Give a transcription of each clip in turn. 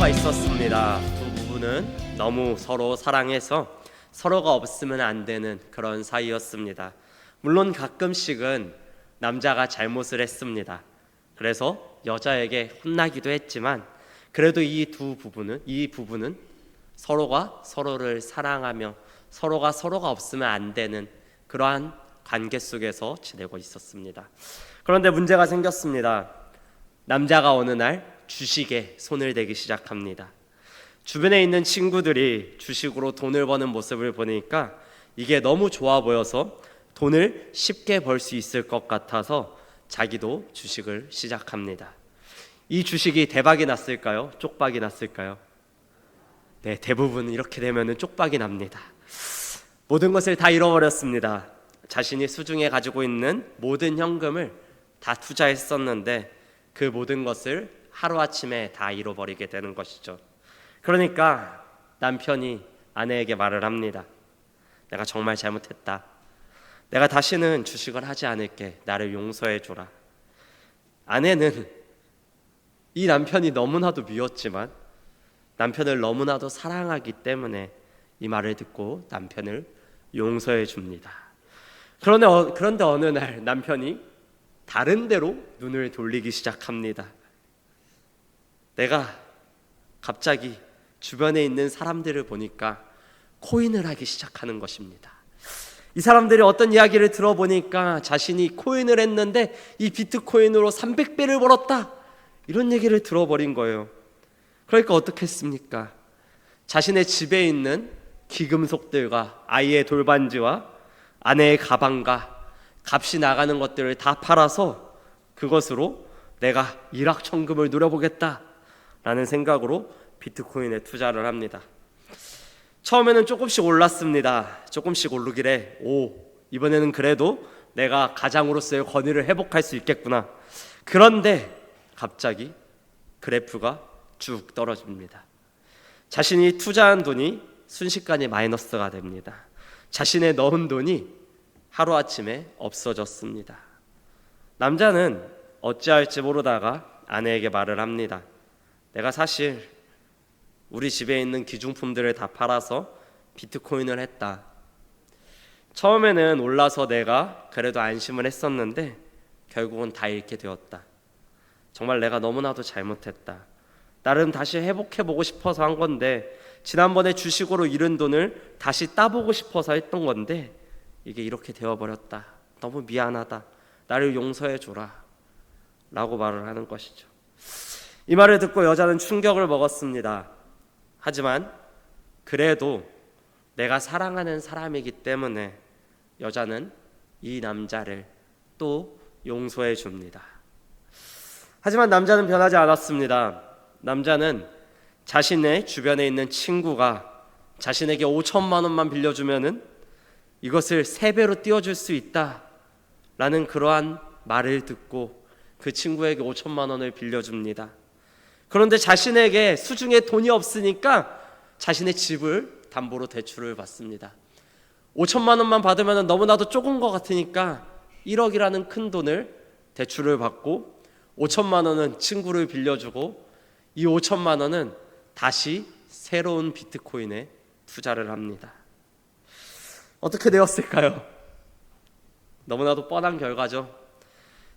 부부가 있었습니다. 두 부부는 너무 서로 사랑해서 서로가 없으면 안 되는 그런 사이였습니다. 물론 가끔씩은 남자가 잘못을 했습니다. 그래서 여자에게 혼나기도 했지만 그래도 이 부부는 서로가 서로를 사랑하며 서로가 없으면 안 되는 그러한 관계 속에서 지내고 있었습니다. 그런데 문제가 생겼습니다. 남자가 어느 날 주식에 손을 대기 시작합니다. 주변에 있는 친구들이 주식으로 돈을 버는 모습을 보니까 이게 너무 좋아 보여서 돈을 쉽게 벌 수 있을 것 같아서 자기도 주식을 시작합니다. 이 주식이 대박이 났을까요? 쪽박이 났을까요? 네, 대부분 이렇게 되면 쪽박이 납니다. 모든 것을 다 잃어버렸습니다. 자신이 수중에 가지고 있는 모든 현금을 다 투자했었는데 그 모든 것을 하루아침에 다 잃어버리게 되는 것이죠. 그러니까 남편이 아내에게 말을 합니다. 내가 정말 잘못했다. 내가 다시는 주식을 하지 않을게. 나를 용서해 줘라. 아내는 이 남편이 너무나도 미웠지만 남편을 너무나도 사랑하기 때문에 이 말을 듣고 남편을 용서해 줍니다. 그런데 어느 날 남편이 다른 데로 눈을 돌리기 시작합니다. 내가 갑자기 주변에 있는 사람들을 보니까 코인을 하기 시작하는 것입니다. 이 사람들이 어떤 이야기를 들어보니까 자신이 코인을 했는데 이 비트코인으로 300배를 벌었다, 이런 얘기를 들어버린 거예요. 그러니까 어떻게 했습니까? 자신의 집에 있는 귀금속들과 아이의 돌반지와 아내의 가방과 값이 나가는 것들을 다 팔아서 그것으로 내가 일확천금을 누려보겠다라는 생각으로 비트코인에 투자를 합니다. 처음에는 조금씩 올랐습니다. 조금씩 오르길래 이번에는 그래도 내가 가장으로서의 권위를 회복할 수 있겠구나. 그런데 갑자기 그래프가 쭉 떨어집니다. 자신이 투자한 돈이 순식간에 마이너스가 됩니다. 자신의 넣은 돈이 하루아침에 없어졌습니다. 남자는 어찌할지 모르다가 아내에게 말을 합니다. 내가 사실 우리 집에 있는 귀중품들을 다 팔아서 비트코인을 했다. 처음에는 올라서 내가 그래도 안심을 했었는데 결국은 다 잃게 되었다. 정말 내가 너무나도 잘못했다. 나름 다시 회복해보고 싶어서 한 건데 지난번에 주식으로 잃은 돈을 다시 따보고 싶어서 했던 건데 이게 이렇게 되어버렸다. 너무 미안하다. 나를 용서해줘라 라고 말을 하는 것이죠. 이 말을 듣고 여자는 충격을 먹었습니다. 하지만 그래도 내가 사랑하는 사람이기 때문에 여자는 이 남자를 또 용서해 줍니다. 하지만 남자는 변하지 않았습니다. 남자는 자신의 주변에 있는 친구가 자신에게 5천만 원만 빌려주면은 이것을 3배로 띄워줄 수 있다라는 그러한 말을 듣고 그 친구에게 5천만 원을 빌려줍니다. 그런데 자신에게 수중에 돈이 없으니까 자신의 집을 담보로 대출을 받습니다. 5천만 원만 받으면 너무나도 조금 것 같으니까 1억이라는 큰 돈을 대출을 받고 5천만 원은 친구를 빌려주고 이 5천만 원은 다시 새로운 비트코인에 투자를 합니다. 어떻게 되었을까요? 너무나도 뻔한 결과죠.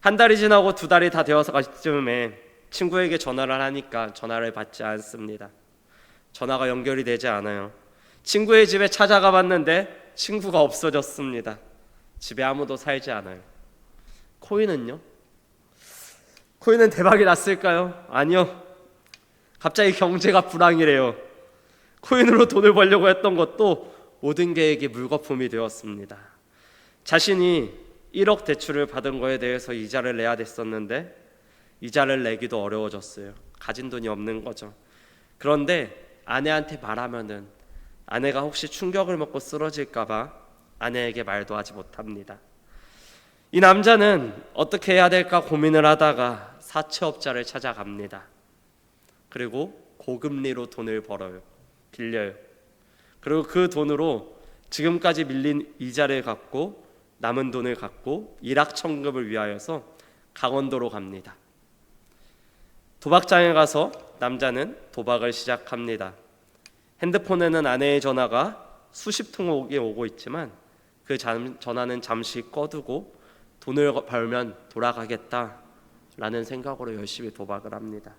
한 달이 지나고 2달이 다 되어서 쯤에 친구에게 전화를 하니까 전화를 받지 않습니다. 전화가 연결이 되지 않아요. 친구의 집에 찾아가 봤는데 친구가 없어졌습니다. 집에 아무도 살지 않아요. 코인은요? 코인은 대박이 났을까요? 아니요. 갑자기 경제가 불황이래요. 코인으로 돈을 벌려고 했던 것도 모든 계획이 물거품이 되었습니다. 자신이 1억 대출을 받은 거에 대해서 이자를 내야 됐었는데 이자를 내기도 어려워졌어요. 가진 돈이 없는 거죠. 그런데 아내한테 말하면은 아내가 혹시 충격을 먹고 쓰러질까 봐 아내에게 말도 하지 못합니다. 이 남자는 어떻게 해야 될까 고민을 하다가 사채업자를 찾아갑니다. 그리고 고금리로 돈을 빌려요. 그리고 그 돈으로 지금까지 밀린 이자를 갚고 남은 돈을 갖고 일확천금을 위하여서 강원도로 갑니다. 도박장에 가서 남자는 도박을 시작합니다. 핸드폰에는 아내의 전화가 수십 통이 오고 있지만 그 전화는 잠시 꺼두고 돈을 벌면 돌아가겠다라는 생각으로 열심히 도박을 합니다.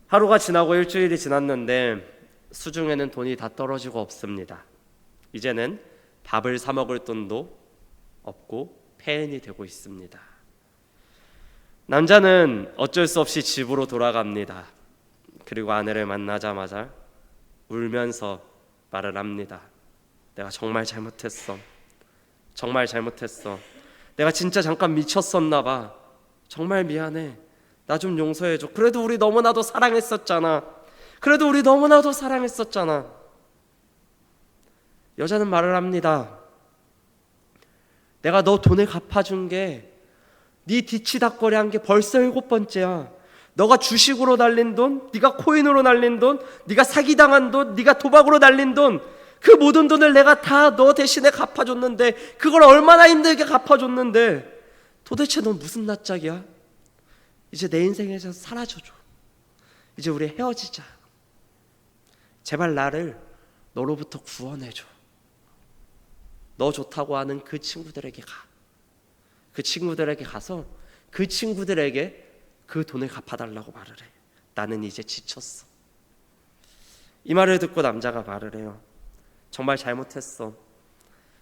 하루가 지나고 일주일이 지났는데 수중에는 돈이 다 떨어지고 없습니다. 이제는 밥을 사 먹을 돈도 없고 폐인이 되고 있습니다. 남자는 어쩔 수 없이 집으로 돌아갑니다. 그리고 아내를 만나자마자 울면서 말을 합니다. 내가 정말 잘못했어. 정말 잘못했어. 내가 진짜 잠깐 미쳤었나 봐. 정말 미안해. 나 좀 용서해줘. 그래도 우리 너무나도 사랑했었잖아. 그래도 우리 너무나도 사랑했었잖아. 여자는 말을 합니다. 내가 너 돈을 갚아준 게 네 뒤치다꺼리 한 게 벌써 7번째야. 너가 주식으로 날린 돈, 네가 코인으로 날린 돈, 네가 사기당한 돈, 네가 도박으로 날린 돈, 그 모든 돈을 내가 다 너 대신에 갚아줬는데 그걸 얼마나 힘들게 갚아줬는데 도대체 넌 무슨 낯짝이야? 이제 내 인생에서 사라져줘. 이제 우리 헤어지자. 제발 나를 너로부터 구원해줘. 너 좋다고 하는 그 친구들에게 가. 그 친구들에게 가서 그 친구들에게 그 돈을 갚아달라고 말을 해. 나는 이제 지쳤어. 이 말을 듣고 남자가 말을 해요. 정말 잘못했어.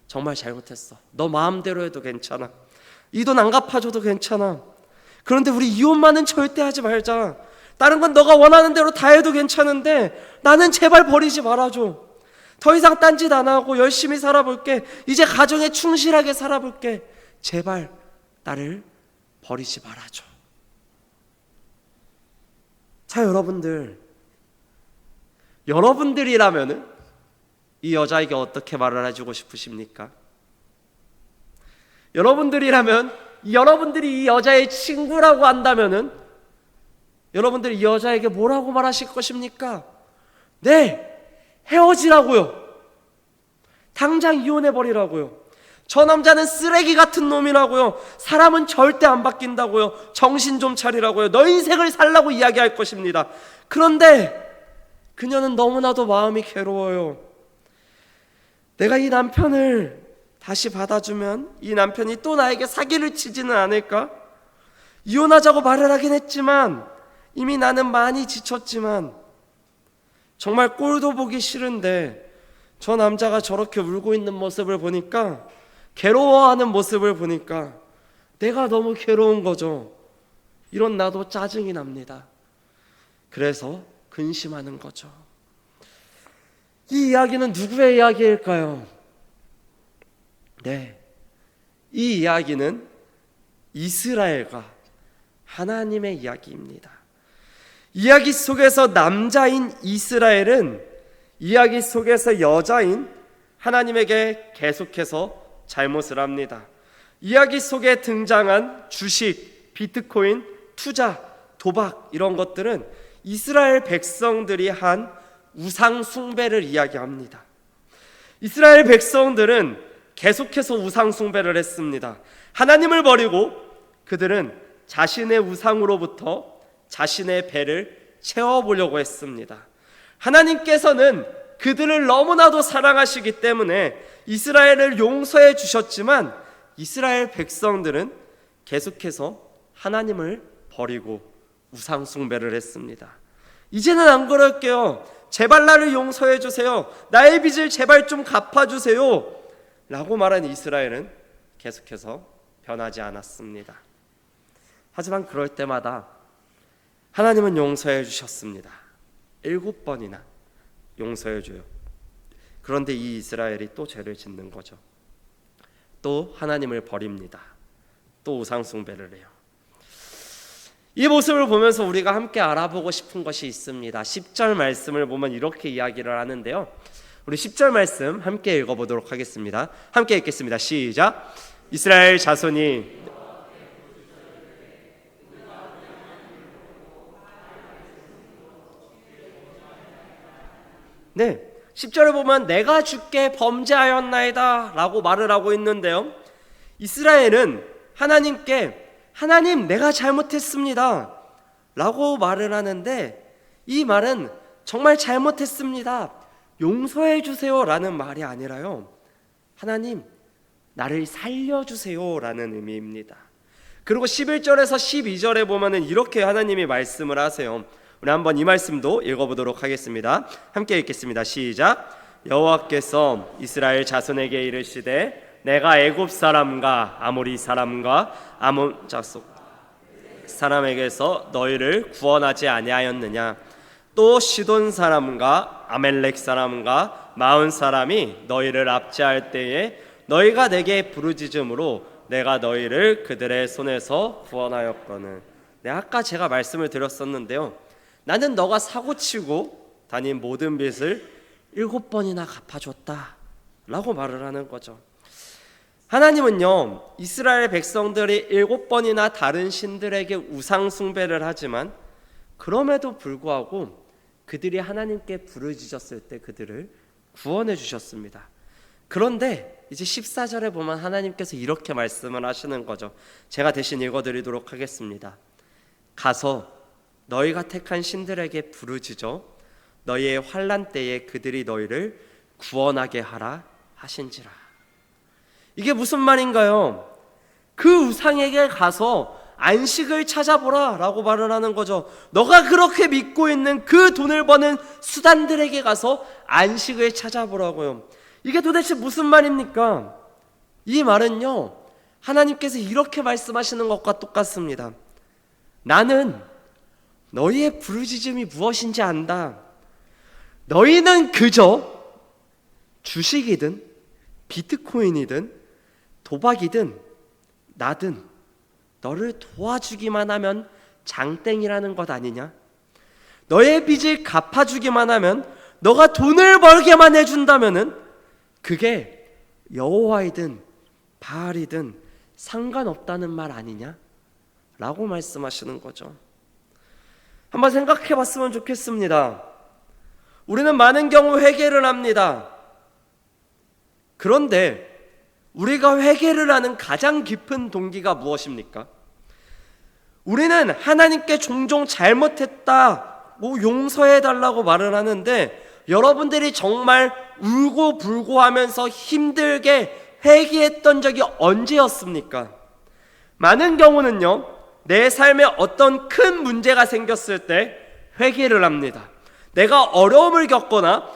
정말 잘못했어. 너 마음대로 해도 괜찮아. 이 돈 안 갚아줘도 괜찮아. 그런데 우리 이혼만은 절대 하지 말자. 다른 건 너가 원하는 대로 다 해도 괜찮은데 나는 제발 버리지 말아줘. 더 이상 딴짓 안 하고 열심히 살아볼게. 이제 가정에 충실하게 살아볼게. 제발 나를 버리지 말아줘. 자, 여러분들이라면은 이 여자에게 어떻게 말을 해주고 싶으십니까? 여러분들이라면, 여러분들이 이 여자의 친구라고 한다면은 여러분들이 이 여자에게 뭐라고 말하실 것입니까? 네, 헤어지라고요. 당장 이혼해버리라고요. 저 남자는 쓰레기 같은 놈이라고요. 사람은 절대 안 바뀐다고요. 정신 좀 차리라고요. 너 인생을 살라고 이야기할 것입니다. 그런데 그녀는 너무나도 마음이 괴로워요. 내가 이 남편을 다시 받아주면 이 남편이 또 나에게 사기를 치지는 않을까? 이혼하자고 말을 하긴 했지만 이미 나는 많이 지쳤지만 정말 꼴도 보기 싫은데 저 남자가 저렇게 울고 있는 모습을 보니까, 괴로워하는 모습을 보니까 내가 너무 괴로운 거죠. 이런 나도 짜증이 납니다. 그래서 근심하는 거죠. 이 이야기는 누구의 이야기일까요? 네, 이 이야기는 이스라엘과 하나님의 이야기입니다. 이야기 속에서 남자인 이스라엘은 이야기 속에서 여자인 하나님에게 계속해서 잘못을 합니다. 이야기 속에 등장한 주식, 비트코인, 투자, 도박 이런 것들은 이스라엘 백성들이 한 우상 숭배를 이야기합니다. 이스라엘 백성들은 계속해서 우상 숭배를 했습니다. 하나님을 버리고 그들은 자신의 우상으로부터 자신의 배를 채워보려고 했습니다. 하나님께서는 그들을 너무나도 사랑하시기 때문에 이스라엘을 용서해 주셨지만 이스라엘 백성들은 계속해서 하나님을 버리고 우상 숭배를 했습니다. 이제는 안 그럴게요. 제발 나를 용서해 주세요. 나의 빚을 제발 좀 갚아주세요 라고 말한 이스라엘은 계속해서 변하지 않았습니다. 하지만 그럴 때마다 하나님은 용서해 주셨습니다. 7번이나 용서해 줘요. 그런데 이 이스라엘이 또 죄를 짓는 거죠. 또 하나님을 버립니다. 또 우상 숭배를 해요. 이 모습을 보면서 우리가 함께 알아보고 싶은 것이 있습니다. 10절 말씀을 보면 이렇게 이야기를 하는데요. 우리 10절 말씀 함께 읽어보도록 하겠습니다. 함께 읽겠습니다. 시작. 이스라엘 자손이 네, 10절을 보면 내가 주께 범죄하였나이다 라고 말을 하고 있는데요, 이스라엘은 하나님께 하나님 내가 잘못했습니다 라고 말을 하는데, 이 말은 정말 잘못했습니다, 용서해 주세요 라는 말이 아니라요, 하나님 나를 살려주세요 라는 의미입니다. 그리고 11절에서 12절에 보면은 이렇게 하나님이 말씀을 하세요. 우리 한번 이 말씀도 읽어보도록 하겠습니다. 함께 읽겠습니다. 시작. 여호와께서 이스라엘 자손에게 이르시되 내가 애굽 사람과 아모리 사람과 아몬 자손 사람에게서 너희를 구원하지 아니하였느냐. 또 시돈 사람과 아멜렉 사람과 마온 사람이 너희를 압제할 때에 너희가 내게 부르짖음으로 내가 너희를 그들의 손에서 구원하였거늘. 네, 아까 제가 말씀을 드렸었는데요, 나는 너가 사고치고 다닌 모든 빚을 7번이나 갚아줬다 라고 말을 하는 거죠. 하나님은요, 이스라엘 백성들이 7번이나 다른 신들에게 우상 숭배를 하지만 그럼에도 불구하고 그들이 하나님께 부르짖었을 때 그들을 구원해 주셨습니다. 그런데 이제 14절에 보면 하나님께서 이렇게 말씀을 하시는 거죠. 제가 대신 읽어드리도록 하겠습니다. 가서 너희가 택한 신들에게 부르짖어 너희의 환난 때에 그들이 너희를 구원하게 하라 하신지라. 이게 무슨 말인가요? 그 우상에게 가서 안식을 찾아보라 라고 말을 하는 거죠. 너가 그렇게 믿고 있는 그 돈을 버는 수단들에게 가서 안식을 찾아보라고요. 이게 도대체 무슨 말입니까? 이 말은요, 하나님께서 이렇게 말씀하시는 것과 똑같습니다. 나는 너희의 부르짖음이 무엇인지 안다. 너희는 그저 주식이든 비트코인이든 도박이든 나든 너를 도와주기만 하면 장땡이라는 것 아니냐? 너의 빚을 갚아주기만 하면, 너가 돈을 벌게만 해준다면은 그게 여호와이든 바알이든 상관없다는 말 아니냐? 라고 말씀하시는 거죠. 한번 생각해 봤으면 좋겠습니다. 우리는 많은 경우 회개를 합니다. 그런데 우리가 회개를 하는 가장 깊은 동기가 무엇입니까? 우리는 하나님께 종종 잘못했다, 용서해달라고 말을 하는데, 여러분들이 정말 울고불고 하면서 힘들게 회개했던 적이 언제였습니까? 많은 경우는요, 내 삶에 어떤 큰 문제가 생겼을 때 회개를 합니다. 내가 어려움을 겪거나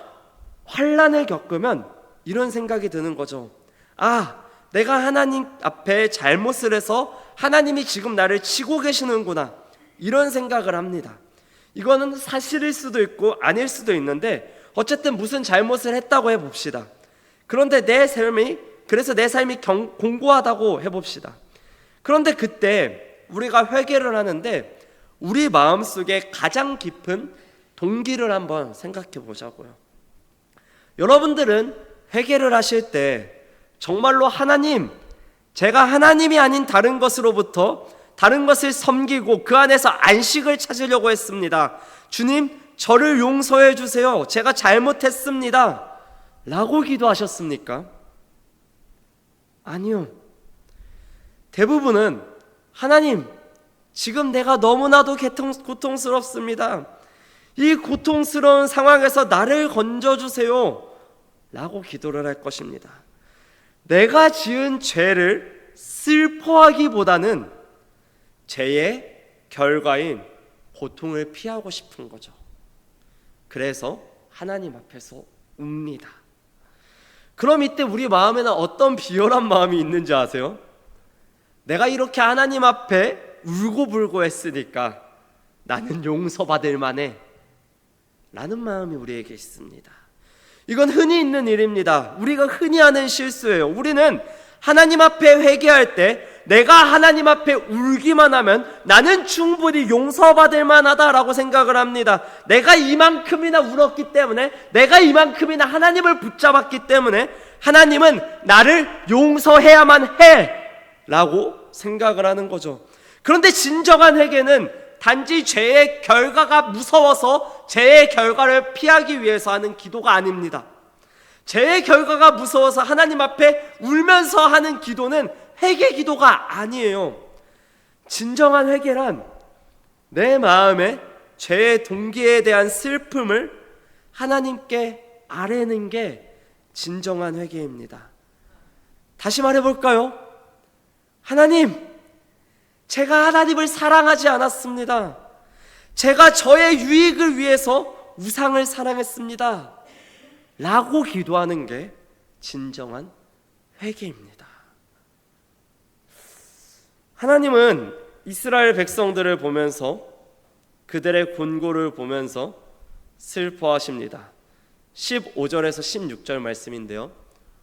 환난을 겪으면 이런 생각이 드는 거죠. 아, 내가 하나님 앞에 잘못을 해서 하나님이 지금 나를 치고 계시는구나, 이런 생각을 합니다. 이거는 사실일 수도 있고 아닐 수도 있는데, 어쨌든 무슨 잘못을 했다고 해봅시다. 그런데 내 삶이 공고하다고 해봅시다. 그런데 그때 우리가 회개를 하는데 우리 마음속에 가장 깊은 동기를 한번 생각해 보자고요. 여러분들은 회개를 하실 때 정말로 하나님, 제가 하나님이 아닌 다른 것으로부터 다른 것을 섬기고 그 안에서 안식을 찾으려고 했습니다. 주님, 저를 용서해 주세요. 제가 잘못했습니다. 라고 기도하셨습니까? 아니요. 대부분은 하나님, 지금 내가 너무나도 고통스럽습니다. 이 고통스러운 상황에서 나를 건져주세요. 라고 기도를 할 것입니다. 내가 지은 죄를 슬퍼하기보다는 죄의 결과인 고통을 피하고 싶은 거죠. 그래서 하나님 앞에서 웁니다. 그럼 이때 우리 마음에는 어떤 비열한 마음이 있는지 아세요? 내가 이렇게 하나님 앞에 울고불고 했으니까 나는 용서받을 만해 라는 마음이 우리에게 있습니다. 이건 흔히 있는 일입니다. 우리가 흔히 하는 실수예요. 우리는 하나님 앞에 회개할 때 내가 하나님 앞에 울기만 하면 나는 충분히 용서받을 만하다라고 생각을 합니다. 내가 이만큼이나 울었기 때문에, 내가 이만큼이나 하나님을 붙잡았기 때문에 하나님은 나를 용서해야만 해 라고 생각을 하는 거죠. 그런데 진정한 회개는 단지 죄의 결과가 무서워서 죄의 결과를 피하기 위해서 하는 기도가 아닙니다. 죄의 결과가 무서워서 하나님 앞에 울면서 하는 기도는 회개 기도가 아니에요. 진정한 회개란 내 마음에 죄의 동기에 대한 슬픔을 하나님께 아뢰는 게 진정한 회개입니다. 다시 말해볼까요? 하나님, 제가 하나님을 사랑하지 않았습니다. 제가 저의 유익을 위해서 우상을 사랑했습니다. 라고 기도하는 게 진정한 회개입니다. 하나님은 이스라엘 백성들을 보면서 그들의 곤고를 보면서 슬퍼하십니다. 15절에서 16절 말씀인데요,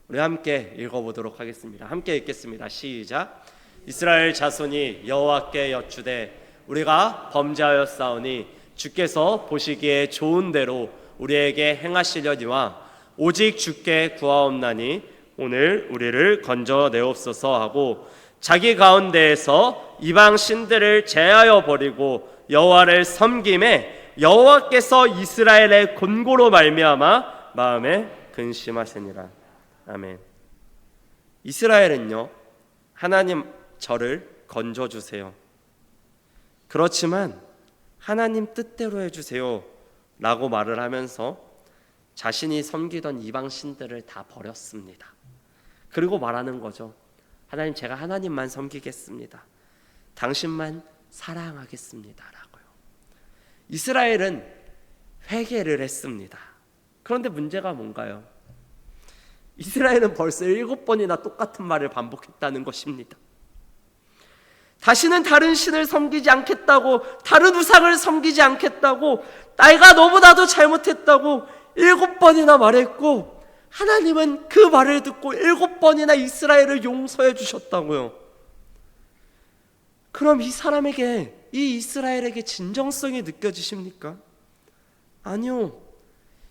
우리 함께 읽어보도록 하겠습니다. 함께 읽겠습니다. 시작. 이스라엘 자손이 여호와께 여쭈되 우리가 범죄하였사오니 주께서 보시기에 좋은 대로 우리에게 행하시려니와 오직 주께 구하옵나니 오늘 우리를 건져내옵소서 하고 자기 가운데에서 이방 신들을 제하여 버리고 여호와를 섬김에 여호와께서 이스라엘의 곤고로 말미암아 마음에 근심하시니라. 아멘. 이스라엘은요, 하나님 저를 건져주세요, 그렇지만 하나님 뜻대로 해주세요 라고 말을 하면서 자신이 섬기던 이방 신들을 다 버렸습니다. 그리고 말하는 거죠. 하나님, 제가 하나님만 섬기겠습니다. 당신만 사랑하겠습니다 라고요. 이스라엘은 회개를 했습니다. 그런데 문제가 뭔가요? 이스라엘은 벌써 7번이나 똑같은 말을 반복했다는 것입니다. 다시는 다른 신을 섬기지 않겠다고, 다른 우상을 섬기지 않겠다고, 내가 너무나도 잘못했다고 7번이나 말했고, 하나님은 그 말을 듣고 7번이나 이스라엘을 용서해 주셨다고요. 그럼 이 사람에게, 이 이스라엘에게 진정성이 느껴지십니까? 아니요,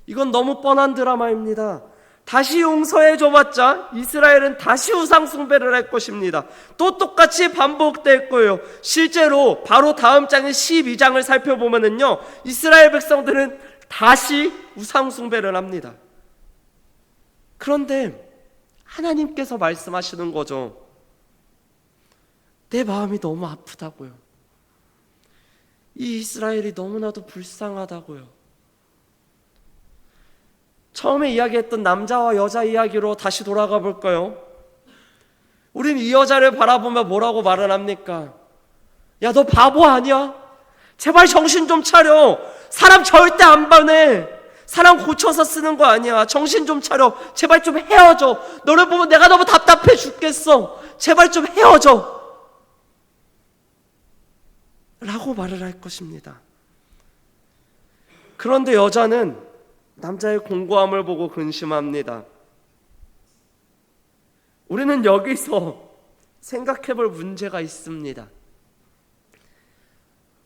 이건 너무 뻔한 드라마입니다. 다시 용서해 줘봤자 이스라엘은 다시 우상 숭배를 할 것입니다. 또 똑같이 반복될 거예요. 실제로 바로 다음 장인 12장을 살펴보면은요, 이스라엘 백성들은 다시 우상 숭배를 합니다. 그런데 하나님께서 말씀하시는 거죠. 내 마음이 너무 아프다고요. 이 이스라엘이 너무나도 불쌍하다고요. 처음에 이야기했던 남자와 여자 이야기로 다시 돌아가 볼까요? 우린 이 여자를 바라보며 뭐라고 말을 합니까? 야, 너 바보 아니야? 제발 정신 좀 차려. 사람 절대 안 반해. 사람 고쳐서 쓰는 거 아니야. 정신 좀 차려. 제발 좀 헤어져. 너를 보면 내가 너무 답답해 죽겠어. 제발 좀 헤어져 라고 말을 할 것입니다. 그런데 여자는 남자의 공고함을 보고 근심합니다. 우리는 여기서 생각해 볼 문제가 있습니다.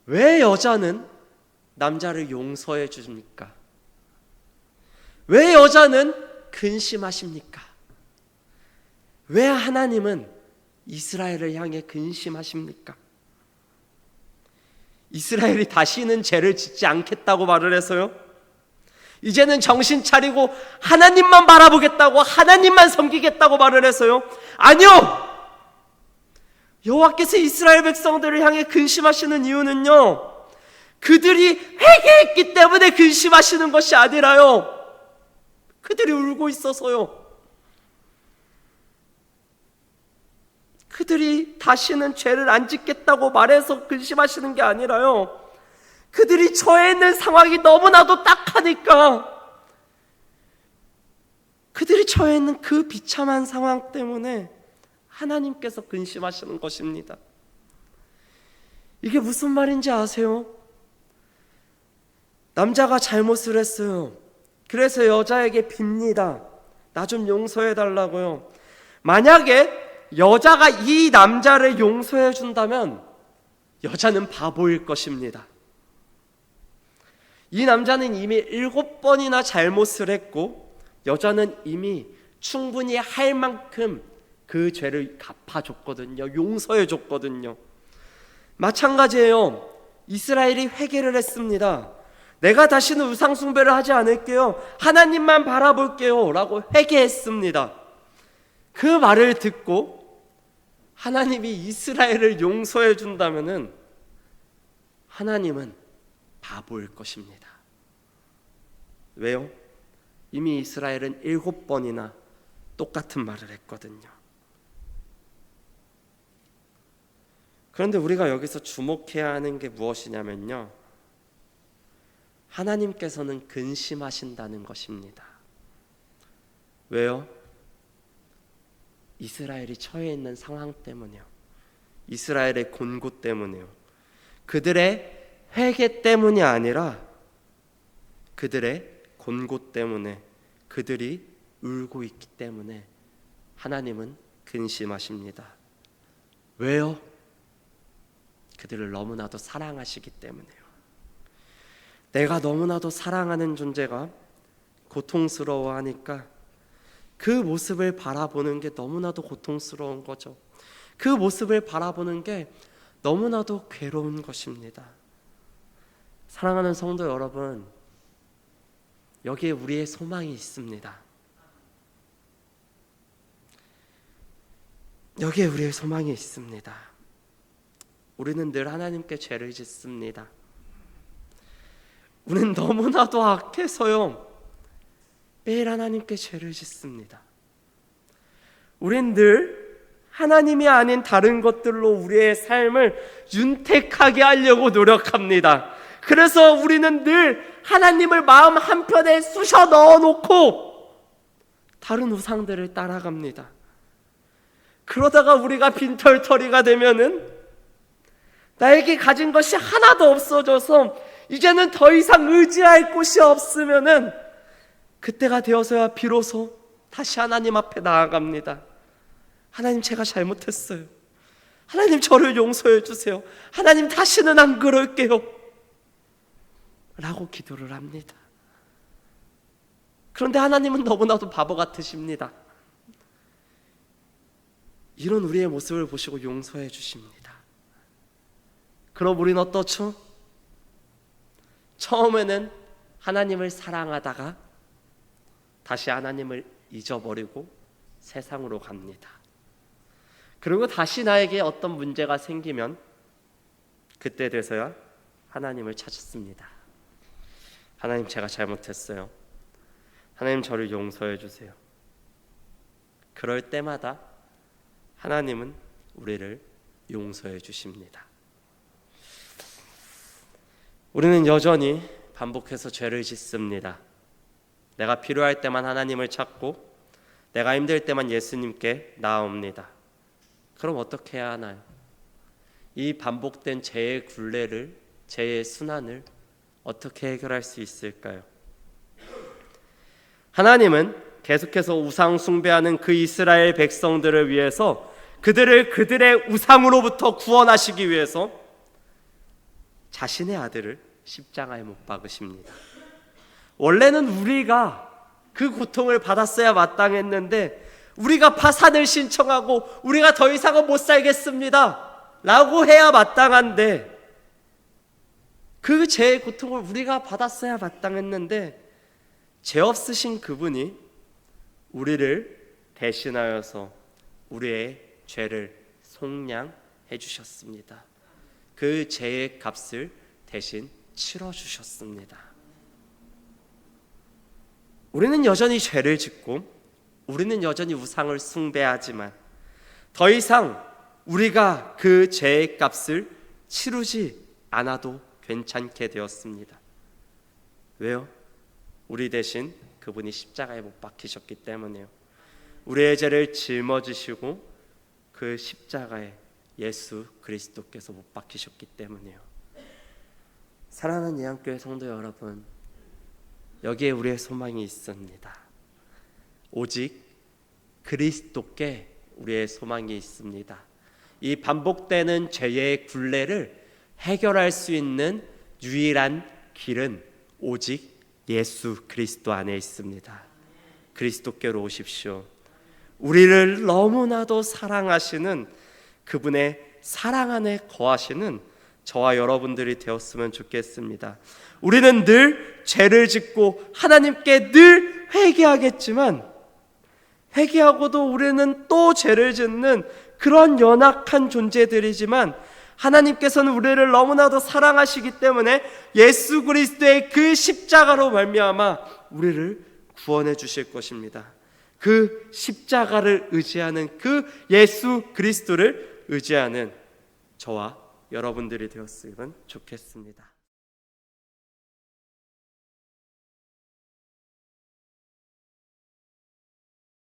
왜 여자는 남자를 용서해 줍니까? 왜 여자는 근심하십니까? 왜 하나님은 이스라엘을 향해 근심하십니까? 이스라엘이 다시는 죄를 짓지 않겠다고 말을 해서요? 이제는 정신 차리고 하나님만 바라보겠다고, 하나님만 섬기겠다고 말을 해서요? 아니요! 여호와께서 이스라엘 백성들을 향해 근심하시는 이유는요, 그들이 회개했기 때문에 근심하시는 것이 아니라요, 그들이 울고 있어서요. 그들이 다시는 죄를 안 짓겠다고 말해서 근심하시는 게 아니라요, 그들이 처해 있는 상황이 너무나도 딱하니까, 그들이 처해 있는 그 비참한 상황 때문에 하나님께서 근심하시는 것입니다. 이게 무슨 말인지 아세요? 남자가 잘못을 했어요. 그래서 여자에게 빕니다. 나 좀 용서해 달라고요. 만약에 여자가 이 남자를 용서해 준다면 여자는 바보일 것입니다. 이 남자는 이미 7번이나 잘못을 했고, 여자는 이미 충분히 할 만큼 그 죄를 갚아줬거든요. 용서해줬거든요. 마찬가지예요. 이스라엘이 회개를 했습니다. 내가 다시는 우상숭배를 하지 않을게요. 하나님만 바라볼게요 라고 회개했습니다. 그 말을 듣고 하나님이 이스라엘을 용서해 준다면은 하나님은 바보일 것입니다. 왜요? 이미 이스라엘은 7번이나 똑같은 말을 했거든요. 그런데 우리가 여기서 주목해야 하는 게 무엇이냐면요, 하나님께서는 근심하신다는 것입니다. 왜요? 이스라엘이 처해 있는 상황 때문이요, 이스라엘의 곤고 때문이요, 그들의 회개 때문이 아니라 그들의 곤고 때문에, 그들이 울고 있기 때문에 하나님은 근심하십니다. 왜요? 그들을 너무나도 사랑하시기 때문에요. 내가 너무나도 사랑하는 존재가 고통스러워하니까 그 모습을 바라보는 게 너무나도 고통스러운 거죠. 그 모습을 바라보는 게 너무나도 괴로운 것입니다. 사랑하는 성도 여러분, 여기에 우리의 소망이 있습니다. 여기에 우리의 소망이 있습니다. 우리는 늘 하나님께 죄를 짓습니다. 우리는 너무나도 악해서요, 매일 하나님께 죄를 짓습니다. 우린 늘 하나님이 아닌 다른 것들로 우리의 삶을 윤택하게 하려고 노력합니다. 그래서 우리는 늘 하나님을 마음 한편에 쑤셔 넣어놓고 다른 우상들을 따라갑니다. 그러다가 우리가 빈털터리가 되면은 나에게 가진 것이 하나도 없어져서 이제는 더 이상 의지할 곳이 없으면은 그때가 되어서야 비로소 다시 하나님 앞에 나아갑니다. 하나님, 제가 잘못했어요. 하나님, 저를 용서해 주세요. 하나님, 다시는 안 그럴게요 라고 기도를 합니다. 그런데 하나님은 너무나도 바보 같으십니다. 이런 우리의 모습을 보시고 용서해 주십니다. 그럼 우린 어떻죠? 처음에는 하나님을 사랑하다가 다시 하나님을 잊어버리고 세상으로 갑니다. 그리고 다시 나에게 어떤 문제가 생기면 그때 돼서야 하나님을 찾습니다. 하나님, 제가 잘못했어요. 하나님, 저를 용서해 주세요. 그럴 때마다 하나님은 우리를 용서해 주십니다. 우리는 여전히 반복해서 죄를 짓습니다. 내가 필요할 때만 하나님을 찾고 내가 힘들 때만 예수님께 나아옵니다. 그럼 어떻게 해야 하나요? 이 반복된 죄의 굴레를, 죄의 순환을 어떻게 해결할 수 있을까요? 하나님은 계속해서 우상 숭배하는 그 이스라엘 백성들을 위해서, 그들을 그들의 우상으로부터 구원하시기 위해서 자신의 아들을 십자가에 못 박으십니다. 원래는 우리가 그 고통을 받았어야 마땅했는데 우리가 파산을 신청하고 우리가 더 이상은 못 살겠습니다 라고 해야 마땅한데, 그 죄의 고통을 우리가 받았어야 마땅했는데 죄 없으신 그분이 우리를 대신하여서 우리의 죄를 속량해 주셨습니다. 그 죄의 값을 대신 치러주셨습니다. 우리는 여전히 죄를 짓고 우리는 여전히 우상을 숭배하지만 더 이상 우리가 그 죄의 값을 치르지 않아도 괜찮게 되었습니다. 왜요? 우리 대신 그분이 십자가에 못 박히셨기 때문에요. 우리의 죄를 짊어지시고 그 십자가에 예수 그리스도께서 못 박히셨기 때문에요. 사랑하는 예한교회 성도 여러분, 여기에 우리의 소망이 있습니다. 오직 그리스도께 우리의 소망이 있습니다. 이 반복되는 죄의 굴레를 해결할 수 있는 유일한 길은 오직 예수 그리스도 안에 있습니다. 그리스도께로 오십시오. 우리를 너무나도 사랑하시는 그분의 사랑 안에 거하시는 저와 여러분들이 되었으면 좋겠습니다. 우리는 늘 죄를 짓고 하나님께 늘 회개하겠지만, 회개하고도 우리는 또 죄를 짓는 그런 연약한 존재들이지만, 하나님께서는 우리를 너무나도 사랑하시기 때문에 예수 그리스도의 그 십자가로 말미암아 우리를 구원해 주실 것입니다. 그 십자가를 의지하는 그 예수 그리스도를 의지하는 저와 여러분들이 되었으면 좋겠습니다.